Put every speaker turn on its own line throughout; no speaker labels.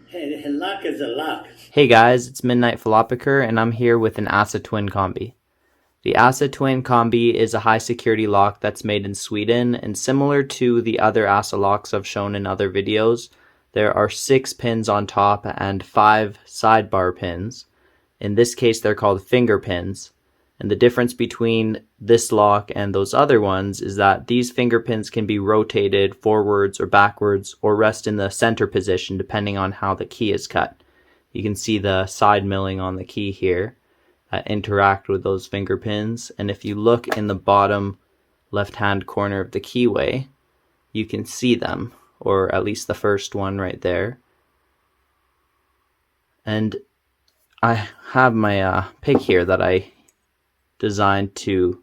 Hey, luck is a luck.
Hey guys, it's Midnight Philopiker and I'm here with an ASSA Twin Combi. The ASSA Twin Combi is a high security lock that's made in Sweden, and similar to the other ASSA locks I've shown in other videos, there are 6 pins on top and 5 sidebar pins. In this case they're called finger pins. And the difference between this lock and those other ones is that these finger pins can be rotated forwards or backwards or rest in the center position depending on how the key is cut. You can see the side milling on the key here interact with those finger pins, and if you look in the bottom left hand corner of the keyway you can see them, or at least the first one right there. And I have my pick here that I designed to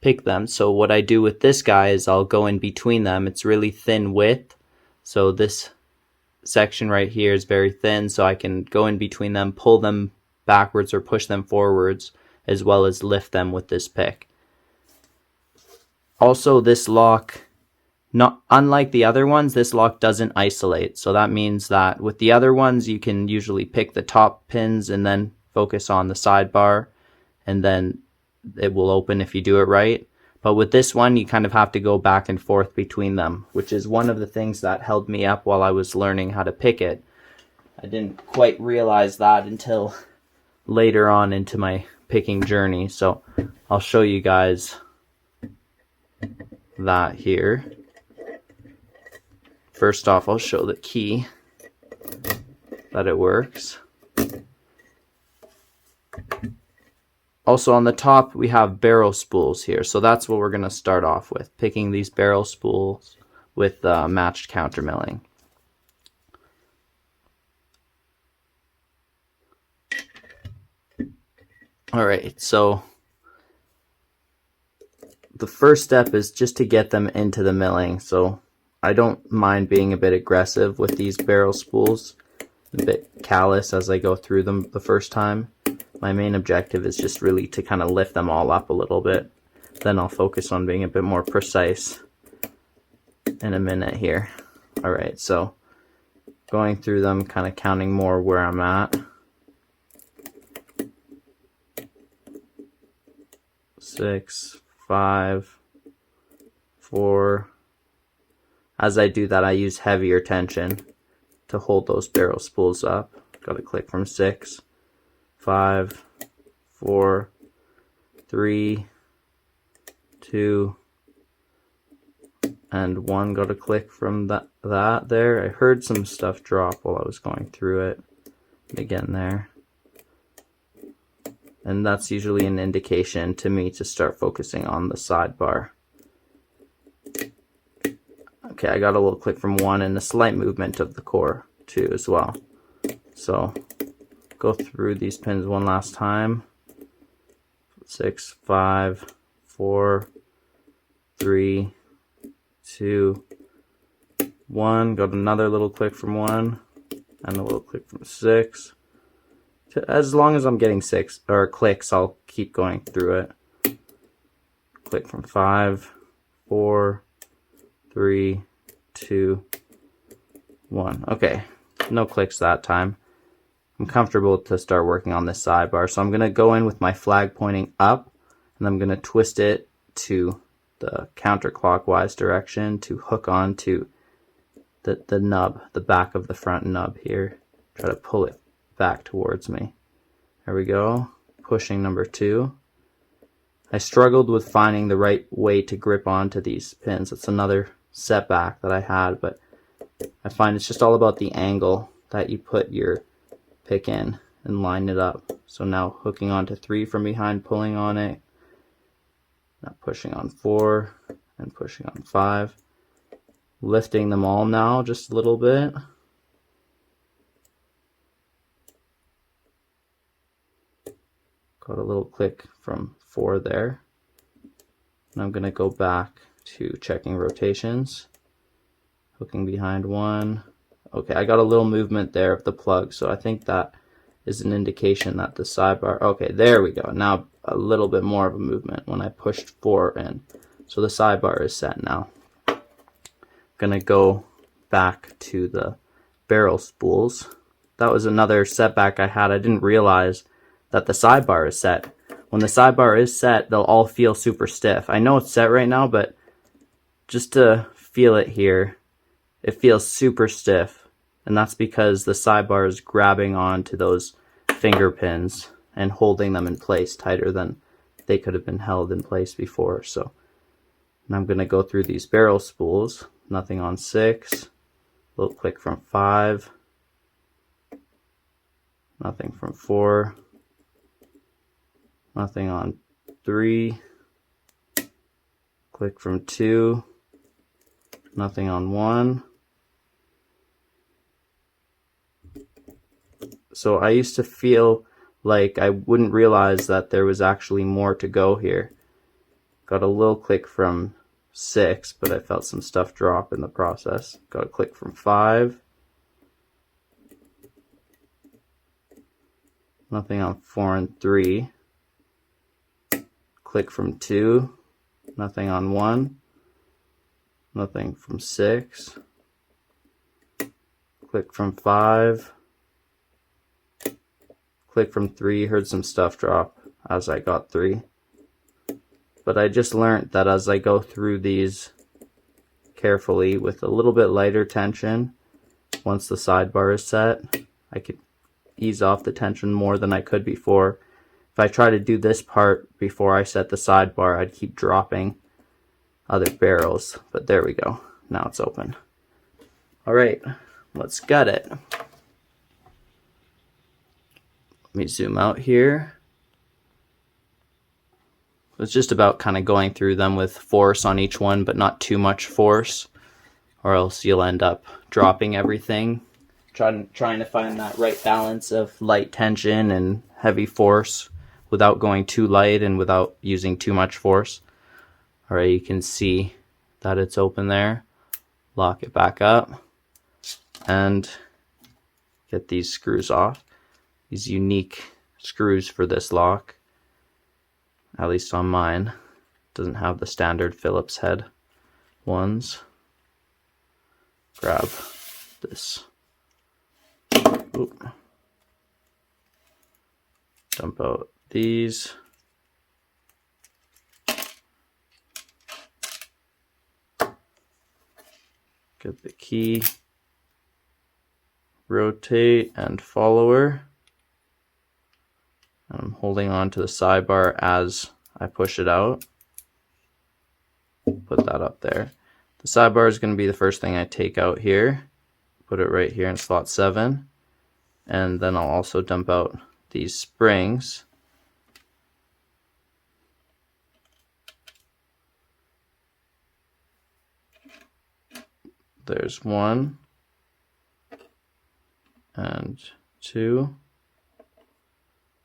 pick them. So what I do with this guy is I'll go in between them. It's really thin width, so this section right here is very thin, so I can go in between them, pull them backwards or push them forwards, as well as lift them with this pick. Also, this lock, not unlike the other ones, this lock doesn't isolate. So that means that with the other ones you can usually pick the top pins and then focus on the sidebar, and then it will open if you do it right. But with this one you kind of have to go back and forth between them, which is one of the things that held me up while I was learning how to pick it. I didn't quite realize that until later on into my picking journey, so I'll show you guys that here. First off, I'll show the key that it works. Also on the top we have barrel spools here, so that's what we're going to start off with, picking these barrel spools with matched counter milling. Alright, so the first step is just to get them into the milling. So I don't mind being a bit aggressive with these barrel spools, a bit callous as I go through them the first time. My main objective is just really to kind of lift them all up a little bit. Then I'll focus on being a bit more precise in a minute here. Alright, so going through them, kind of counting more where I'm at. 6, 5, 4. As I do that I use heavier tension to hold those barrel spools up. Gotta click from 6, 5, 4, 3, 2, and 1. Got to click from that there. I heard some stuff drop while I was going through it. Again there. And that's usually an indication to me to start focusing on the sidebar. Okay, I got a little click from 1 and a slight movement of the core too as well. So go through these pins one last time. 6, 5, 4, 3, 2, 1. Got another little click from 1 and a little click from 6. As long as I'm getting 6 or clicks, I'll keep going through it. Click from 5, 4, 3, 2, 1. Okay, no clicks that time. I'm comfortable to start working on this sidebar, so I'm going to go in with my flag pointing up, and I'm going to twist it to the counterclockwise direction to hook on to the nub, the back of the front nub here. Try to pull it back towards me. There we go. Pushing number 2. I struggled with finding the right way to grip onto these pins. That's another setback that I had, but I find it's just all about the angle that you put your pick in and line it up. So now hooking onto 3 from behind, pulling on it. Now pushing on 4 and pushing on 5. Lifting them all now just a little bit. Got a little click from 4 there. And I'm going to go back to checking rotations. Hooking behind 1. Okay, I got a little movement there of the plug, so I think that is an indication that the sidebar, okay, there we go. Now a little bit more of a movement when I pushed 4 in. So the sidebar is set now. I'm going to go back to the barrel spools. That was another setback I had. I didn't realize that the sidebar is set. When the sidebar is set, they'll all feel super stiff. I know it's set right now, but just to feel it here, it feels super stiff. And that's because the sidebar is grabbing onto those finger pins and holding them in place tighter than they could have been held in place before. So and I'm going to go through these barrel spools. Nothing on 6. Little click from 5. Nothing from 4. Nothing on 3. Click from 2. Nothing on 1. So I used to feel like I wouldn't realize that there was actually more to go here. Got a little click from 6, but I felt some stuff drop in the process. Got a click from 5. Nothing on 4 and 3. Click from 2. Nothing on 1. Nothing from 6. Click from 5. Click from 3. Heard some stuff drop as I got 3. But I just learned that as I go through these carefully with a little bit lighter tension, once the sidebar is set, I could ease off the tension more than I could before. If I try to do this part before I set the sidebar, I'd keep dropping other barrels. But there we go. Now it's open. Alright, let's gut it. Let me zoom out here. It's just about kind of going through them with force on each one, but not too much force, or else you'll end up dropping everything. Trying to find that right balance of light tension and heavy force without going too light and without using too much force. Alright, you can see that it's open there. Lock it back up and get these screws off. These unique screws for this lock. At least on mine. Doesn't have the standard Phillips head ones. Grab this. Oop. Dump out these. Get the key. Rotate and follower. I'm holding on to the sidebar as I push it out. Put that up there. The sidebar is going to be the first thing I take out here. Put it right here in slot 7. And then I'll also dump out these springs. There's 1 and 2.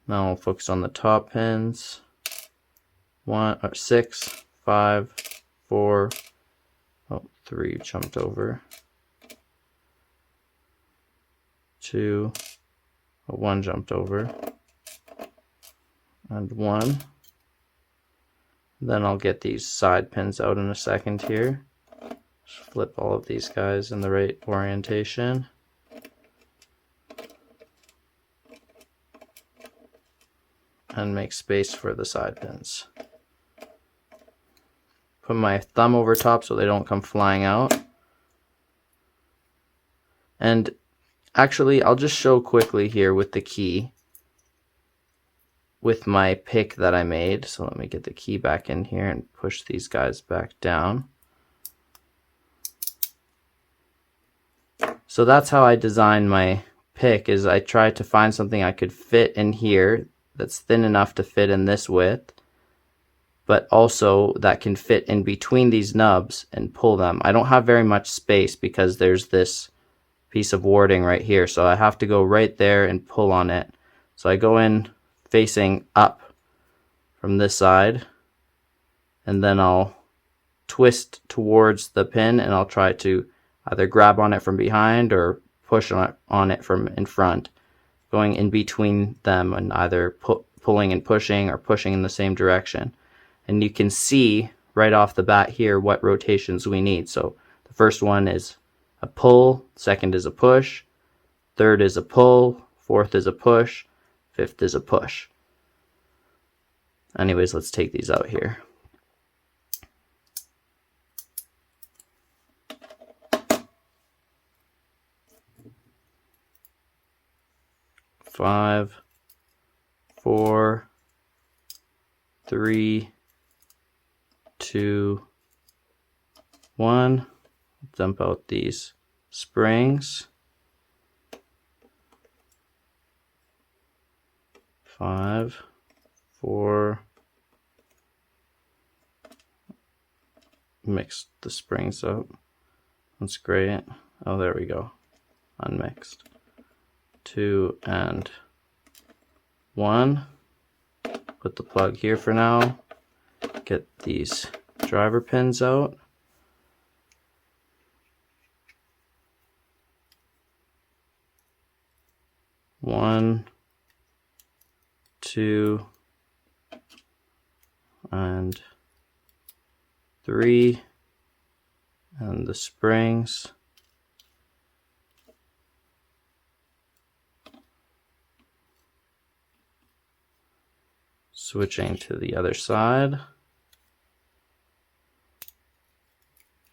Now I'll focus on the top pins. 6, 5, 4, 3 jumped over. 2, 1 jumped over. And 1. Then I'll get these side pins out in a second here. Just flip all of these guys in the right orientation. And make space for the side pins. Put my thumb over top so they don't come flying out. And actually, I'll just show quickly here with the key, with my pick that I made. So let me get the key back in here and push these guys back down. So that's how I designed my pick, is I tried to find something I could fit in here that's thin enough to fit in this width, but also that can fit in between these nubs and pull them. I don't have very much space because there's this piece of warding right here, so I have to go right there and pull on it. So I go in facing up from this side, and then I'll twist towards the pin, and I'll try to either grab on it from behind or push on it from in front, going in between them and either pulling and pushing or pushing in the same direction. And you can see right off the bat here what rotations we need. So the first one is a pull, second is a push, third is a pull, fourth is a push, fifth is a push. Anyways, let's take these out here. Five, 4, 3, 2, 1. Dump out these springs. 5, 4. Mix the springs up. That's great. Oh, there we go. Unmixed. 2 and 1. Put the plug here for now. Get these driver pins out. One, 2, and 3, and the springs. Switching to the other side.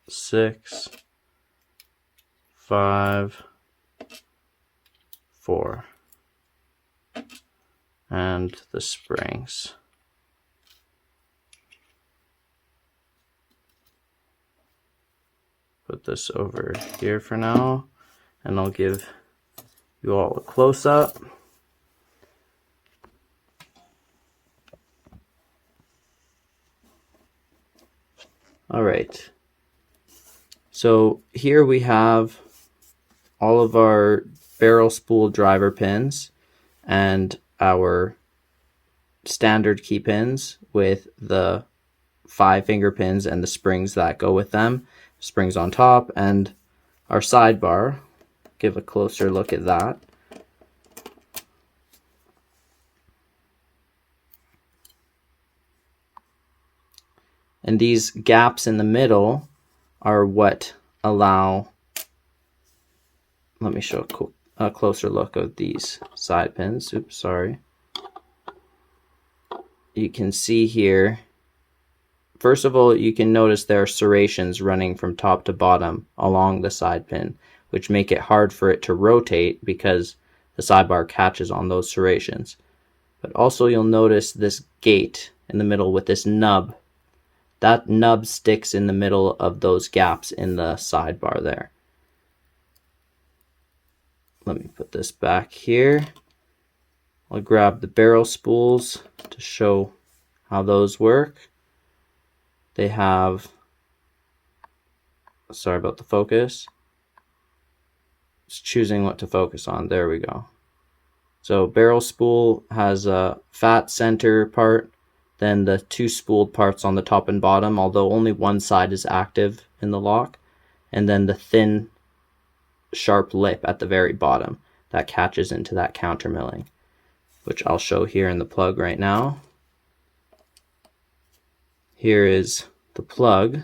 6, 5, 4, and the springs. Put this over here for now, and I'll give you all a close-up. All right, so here we have all of our barrel spool driver pins and our standard key pins with the 5 finger pins and the springs that go with them, springs on top, and our sidebar. Give a closer look at that. And these gaps in the middle are what allow, let me show a closer look of these side pins. Oops, sorry. You can see here, first of all, you can notice there are serrations running from top to bottom along the side pin, which make it hard for it to rotate because the sidebar catches on those serrations. But also you'll notice this gate in the middle with this nub. That nub sticks in the middle of those gaps in the sidebar there. Let me put this back here. I'll grab the barrel spools to show how those work. They have, sorry about the focus. Just choosing what to focus on. There we go. So barrel spool has a fat center part, then the 2 spooled parts on the top and bottom, although only one side is active in the lock, and then the thin sharp lip at the very bottom that catches into that counter milling, which I'll show here in the plug right now. Here is the plug,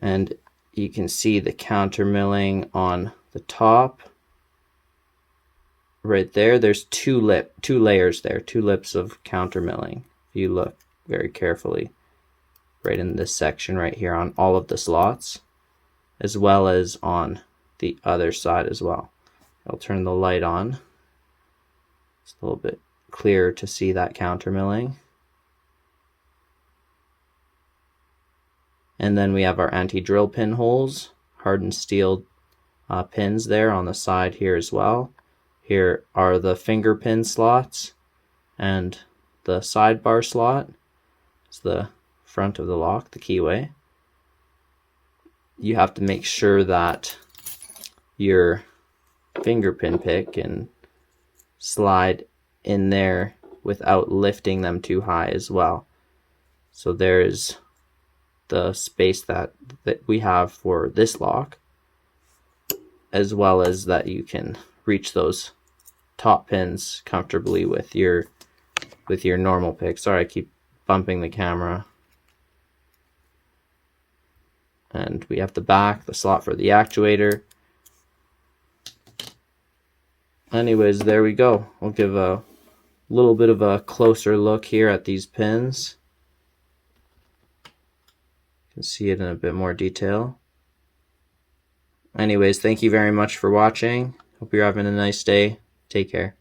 and you can see the counter milling on the top. Right there, there's two layers there, 2 lips of counter milling. If you look very carefully, right in this section right here on all of the slots, as well as on the other side as well. I'll turn the light on. It's a little bit clearer to see that counter milling. And then we have our anti-drill pin holes, hardened steel pins there on the side here as well. Here are the finger pin slots, and the sidebar slot is the front of the lock, the keyway. You have to make sure that your finger pin pick can slide in there without lifting them too high as well. So there is the space that we have for this lock, as well as that you can reach those top pins comfortably with your normal pick. Sorry, I keep bumping the camera. And we have the back, the slot for the actuator, anyways, there we go. We'll give a little bit of a closer look here at these pins. You can see it in a bit more detail. Anyways, thank you very much for watching. Hope you're having a nice day. Take care.